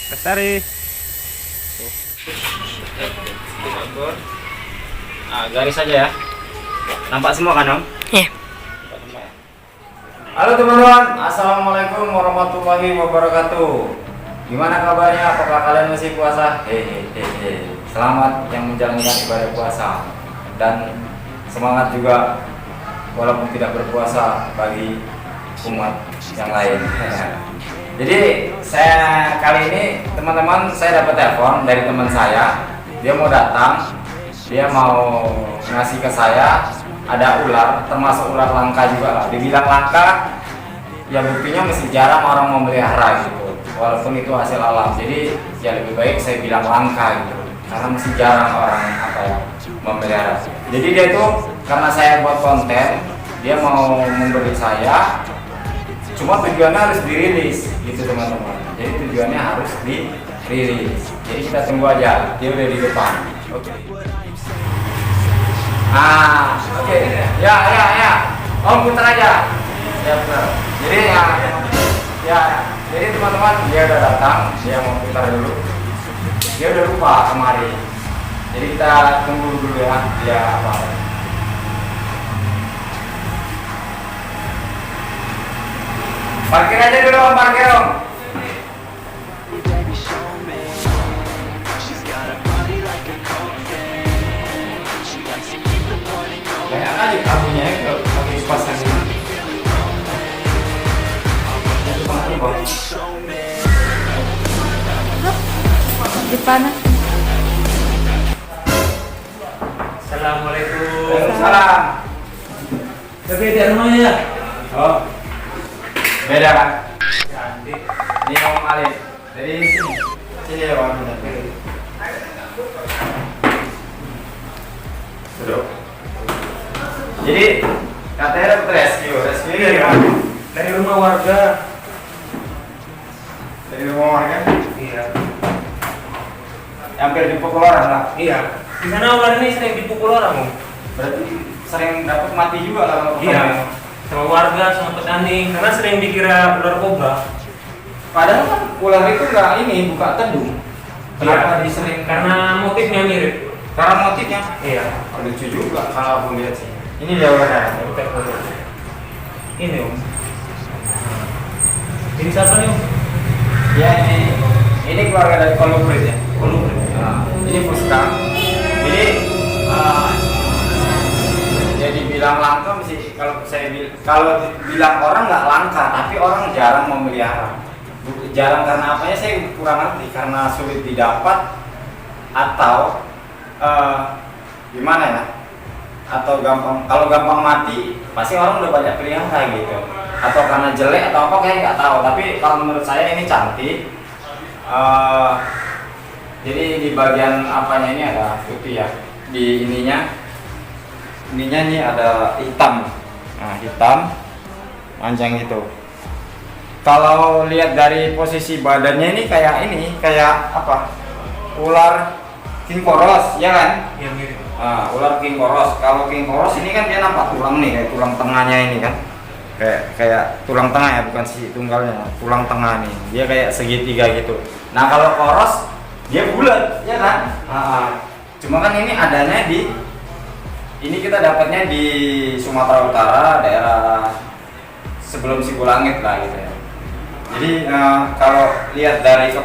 Lestari. Nah, garis saja ya. Nampak semua kan, Om? Iya. Halo teman-teman, assalamualaikum warahmatullahi wabarakatuh. Gimana kabarnya? Apakah kalian masih puasa? Hehehe. Selamat yang menjalankan ibadah puasa dan semangat juga walaupun tidak berpuasa bagi umat yang lain. Jadi saya kali ini teman-teman saya dapat telepon dari teman saya. Dia mau datang, dia mau ngasih ke saya ada ular, termasuk ular langka juga lah. Dibilang langka, ya buktinya masih jarang orang memelihara gitu. Walaupun itu hasil alam, jadi ya lebih baik saya bilang langka gitu, karena masih jarang orang memelihara. Jadi dia itu karena saya buat konten, dia mau memberi saya, cuma tujuannya harus dirilis gitu teman-teman. Jadi tujuannya harus dirilis. Jadi kita tunggu aja, dia udah di depan. Oke. Oke. Ya. Om putar aja. Ya benar. Jadi jadi teman-teman dia udah datang, dia mau putar dulu. Dia udah lupa kemarin. Jadi kita tunggu dulu ya, dia apa. Parkir aja dulu Om, parkir Om. Banyak aja kabunya ya kalau pakai pasang ini. Di mana? Assalamualaikum. Waalaikumsalam. Tapi di rumahnya ya? Oh. Beda kan? Cantik. Ini Om Alif. Dari sini. Sini ya Om. Duduk. Jadi katanya dapat rescue ini Iya. gimana? Dari rumah warga. Dari rumah warga? Iya. Hampir dipukul orang lah. Iya. Di sana ular ini sering dipukul orang, Om. Berarti sering dapat mati juga lah kalau Iya. Sama warga, sama petani, karena sering dikira ular kobra. Padahal kan ular itu nggak ini buka tedung. Kenapa disering? Karena motifnya mirip. Karena motifnya. Iya. Lucu juga kalau aku lihat sih. Ini dia ularnya. Ini Om. Ini siapa nih Om? Ya ini keluarga dari kolibrit ya. Kolibrit. Ini Fuska. Jadi ya dibilang langka mesti kalau bilang orang nggak langka, tapi orang jarang memelihara. Jarang karena apanya saya kurang ngerti, karena sulit didapat atau gimana ya? Atau kalau gampang mati pasti orang udah banyak pelihara gitu. Atau karena jelek atau apa kayak nggak tahu. Tapi kalau menurut saya ini cantik. Jadi di bagian apanya ini ada putih ya. Di ininya ini ada hitam. Nah, hitam panjang gitu. Kalau lihat dari posisi badannya ini kayak apa? Ular king koros, ya kan? Iya mirip. Ular king koros. Kalau king koros ini kan dia nampak tulang nih, kayak tulang tengahnya ini kan. Kayak tulang tengah ya, bukan si tunggalnya, tulang tengah nih. Dia kayak segitiga gitu. Nah, kalau koros dia bulat, ya kan? Cuma kan ini adanya ini kita dapatnya di Sumatera Utara, daerah sebelum Sibulangit lah gitu ya. Jadi kalau lihat dari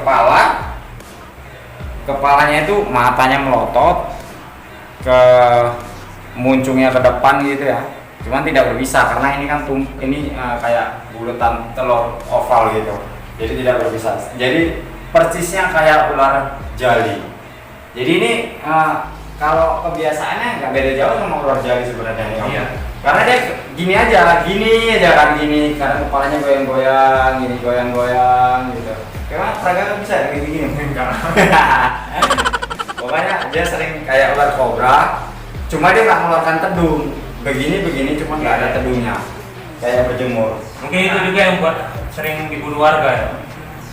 kepalanya itu matanya melotot ke muncungnya ke depan gitu ya. Cuman tidak berbisa karena ini kan kayak bulatan telur oval gitu. Jadi tidak berbisa. Jadi persisnya kayak ular jali. Jadi ini kalau kebiasaannya nggak beda jauh sama ular jali sebenarnya. Iya. Karena dia gini aja kan gini, karena kepalanya goyang-goyang, gini goyang-goyang gitu. Karena peraga bisa ya kayak gini. Pokoknya dia sering kayak ular kobra, cuma dia nggak mengeluarkan tedung. Begini cuma nggak ada tedungnya, kayak berjemur. Mungkin itu juga yang buat sering dibunuh warga ya.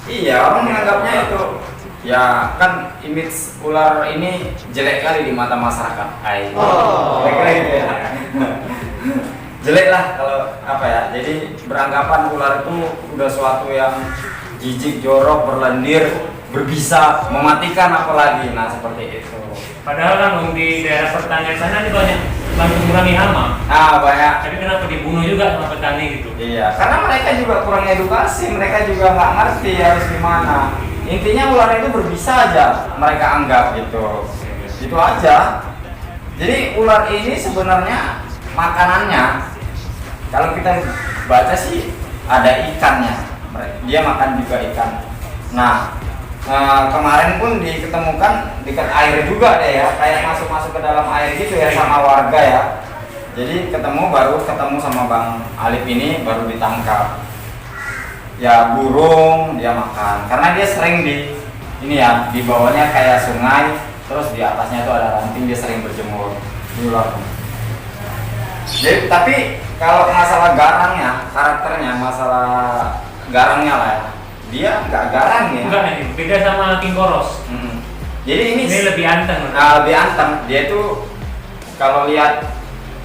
Iya, orang menganggapnya itu ya kan image ular ini jelek kali di mata masyarakat. Kira-kira gitu ya. Jelek lah kalau apa ya. Jadi beranggapan ular itu udah suatu yang jijik, jorok, berlendir, berbisa, mematikan apalagi. Nah seperti itu. Padahal kan di daerah pertanian sana ini banyak bantu mengurangi hama. Nah banyak. Tapi kenapa dibunuh juga sama petani gitu? Iya, karena mereka juga kurang edukasi, mereka juga nggak ngerti harus gimana. Intinya ular itu berbisa aja, mereka anggap gitu. Itu aja. Jadi ular ini sebenarnya makanannya, kalau kita baca sih ada ikannya. Dia makan juga ikan. Nah, kemarin pun diketemukan dekat air juga deh ya, kayak masuk ke dalam air gitu ya sama warga ya. Jadi baru ketemu sama Bang Alif ini baru ditangkap. Ya burung dia makan, karena dia sering ini ya, di bawahnya kayak sungai, terus di atasnya itu ada ranting, dia sering berjemur di ular. Jadi tapi kalau masalah garangnya, karakternya, masalah garangnya lah ya, dia nggak garang ya. Enggak nih, beda sama king koros. Jadi ini lebih anteng. Lebih anteng. Dia tuh kalau lihat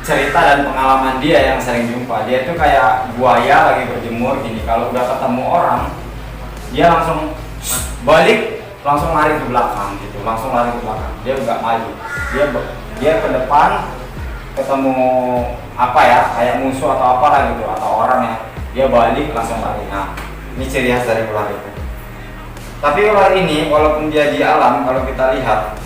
cerita dan pengalaman dia yang sering jumpa, dia tuh kayak buaya lagi berjemur gini. Kalau udah ketemu orang, dia langsung balik, langsung lari ke belakang gitu, langsung lari ke belakang. Dia nggak maju. Dia ke depan, ketemu apa ya, kayak musuh atau apa lah gitu, atau orang ya, dia balik langsung lari. Nah, ini ciri khas dari ular itu. Tapi ular ini walaupun dia di alam, kalau kita lihat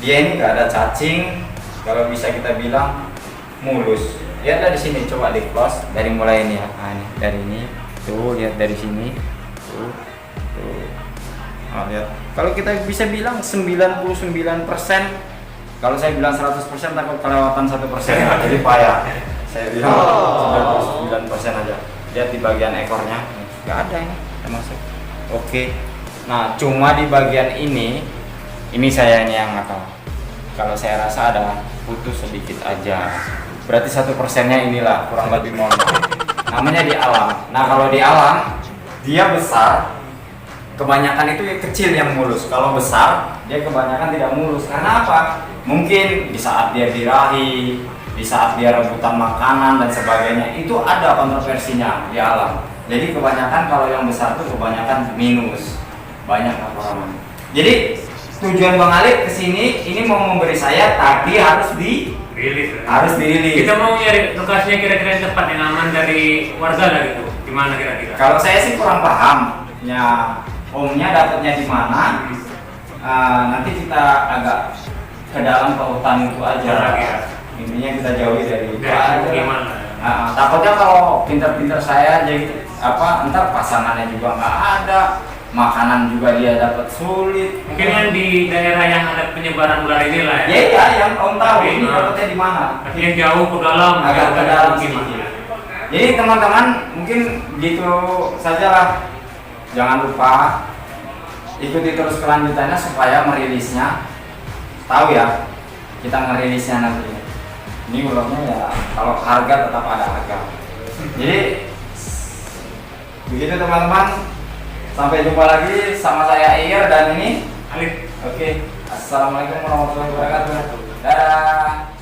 dia ini nggak ada cacing, kalau bisa kita bilang mulus. Lihatlah di sini, coba di close dari mulai ini ya. Nah, ini dari ini, tuh lihat dari sini, tuh. Nah, lihat. Kalau kita bisa bilang 99%, kalau saya bilang 100% takut kelewatan 1%, jadi payah. Saya bilang 99% aja. Lihat di bagian ekornya, nggak ada ini termasuk. Oke. Nah, cuma di bagian ini saya yang ngakal. Kalau saya rasa ada putus sedikit aja. Berarti 1%-nya inilah kurang lebih mohon maaf. Namanya di alam. Nah, kalau di alam dia besar, kebanyakan itu kecil yang mulus. Kalau besar, dia kebanyakan tidak mulus. Karena apa? Mungkin di saat dia birahi, di saat dia rebutan makanan dan sebagainya, itu ada kontroversinya di alam. Jadi kebanyakan kalau yang besar itu kebanyakan minus, banyak laporan. Jadi tujuan Bang Alif kesini ini mau memberi saya, tapi harus dirilis. Kita mau nyari lokasinya kira-kira yang tepat, yang aman dari warga lah gitu. Gimana kira-kira? Kalau saya sih kurang paham. Ya, omnya dapatnya di mana? Nanti kita agak ke dalam ke hutan itu aja. Ya. Intinya kita jauhi dari itu aja. Gimana? Takutnya kalau pinter-pinter saya jadi ntar pasangannya juga nggak ada, makanan juga dia dapat sulit. Mungkin yang di daerah yang ada penyebaran ular ini lah ya. Iya, yang om tahu ini dapatnya di mana. Tapi yang jauh ke dalam, agak ke dalam gimana? Jadi teman-teman mungkin gitu saja lah. Jangan lupa ikuti terus kelanjutannya supaya merilisnya. Tahu ya, kita ngerilisnya nanti. Ini ularnya ya, kalau harga tetap ada harga. Jadi begitu teman-teman. Sampai jumpa lagi sama saya Eir dan ini Alif. Oke. Assalamualaikum warahmatullahi wabarakatuh. Dadah.